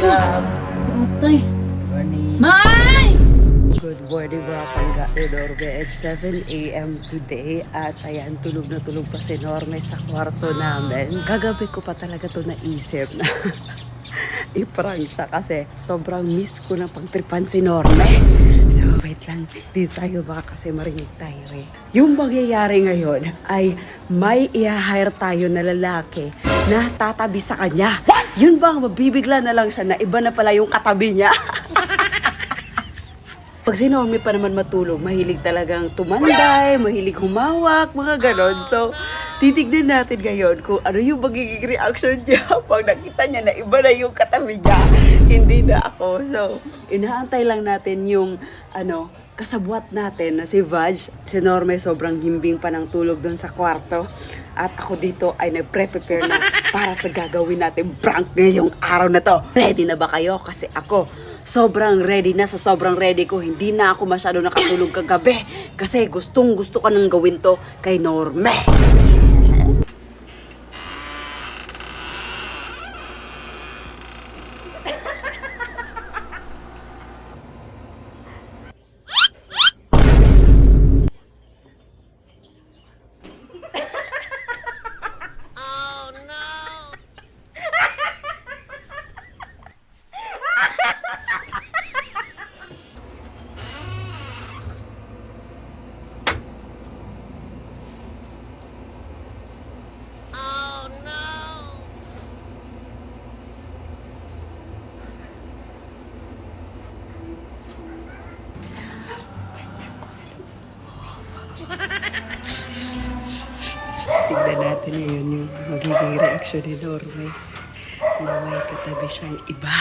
love. Atay. Morning. May! Good morning mga pangga ni Norme. It's 7 a.m. today at ayan, tulog na tulog pa si Norme sa kwarto namin. Kagabi ko pa talaga to naisip na i-prank siya kasi sobrang miss ko na pagtripan si Norme. So wait lang, di tayo baka kasi marinig tayo eh. Yung mangyayari ngayon ay may i-hire tayo na lalaki na tatabi sa kanya. Yun bang mabibigla na lang siya na iba na pala yung katabi niya? Pag si Norme pa naman matulog, mahilig talagang tumanday, mahilig humawak, mga ganon. So, titignan natin ngayon kung ano yung magiging reaction niya pag nakita niya na iba na yung katabi niya. Hindi na ako. So, inaantay lang natin yung, kasabwat natin na si Vaj. Si Norme sobrang himbing pa ng tulog doon sa kwarto. At ako dito ay nagpre-prepare na para sa gagawin natin prank ngayong araw na to. Ready na ba kayo? Kasi ako, sobrang ready na. Sa sobrang ready ko, hindi na ako masyado nakatulog kagabi. Kasi gustong gusto ko nang gawin to kay Norme. Tignan natin ngayon yung magiging reaction ni Norme na may katabi siyang iba.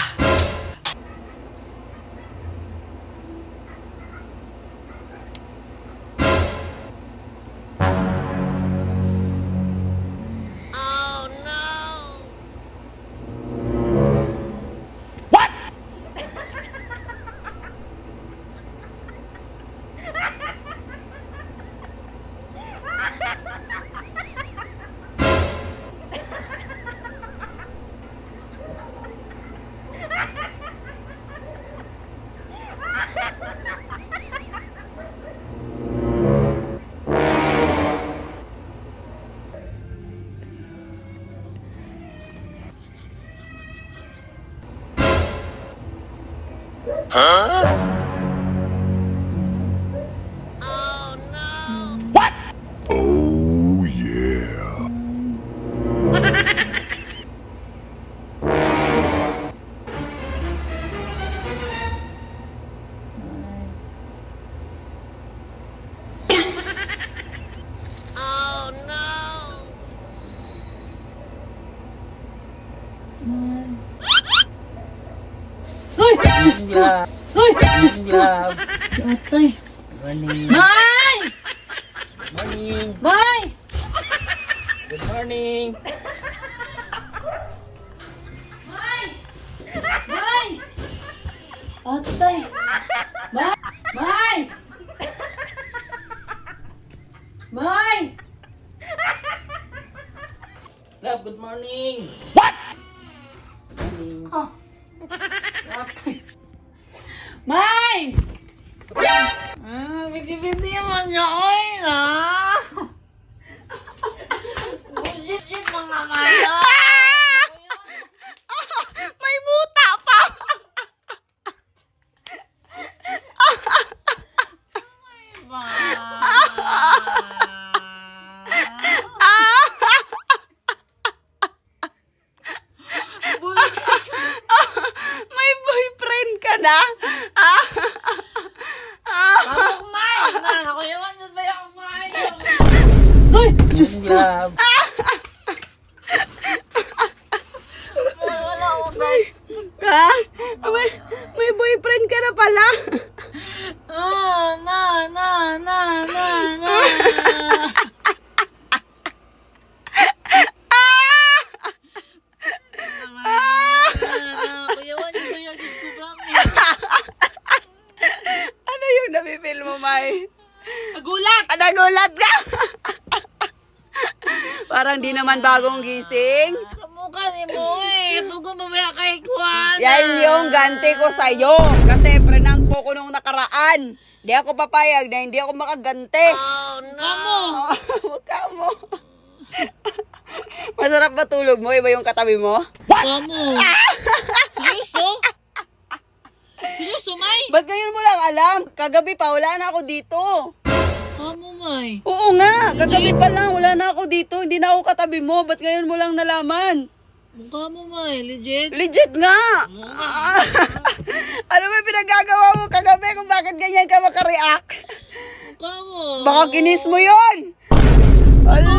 Oh yeah. Ay! Diyos ko! Love. Ay! Diyos ko! Love. Atay. Morning. May! Morning. May! Good morning. May! May! Atay! May! May! May! Love, good morning. Morning. Oh. Atay. May! Binti-binti naman niya ko na. Bullshit mga maya. May muta pa! May boyfriend ka na? Ako kumain na. Ako yaman dyan ba yung kumain? Ay! Diyos ko! Love. Wala ako guys. Ha? May boyfriend ka na pala? Na. Kuya, wala ba yung shit ko promise? Ano yung nabibil mo, May? Nagulat! Nagulat ka! Parang di naman bagong gising. Sa mukha ni mo eh. Tugon pa ba kay Kwan? Yan yung ganti ko sa'yo. Kasi pranang ko nung nakaraan. Di ako papayag na hindi ako makagante. Kamo! Mukha mo. Masarap ba tulog mo? Iba yung katabi mo? Kamo! Seryoso? Seryoso, May? Ba't ngayon mo lang alam? Kagabi pa, wala na ako dito. Kamo, May. Oo nga, kagabi pa lang, wala na ako dito. Hindi na ako katabi mo. Ba't ngayon mo lang nalaman? Mukha mo, May. Legit? Legit nga! Ano ba pinagagawa mo kagabi kung bakit ganyan ka makareact? Mukha mo. Baka kinis mo yon. Ala,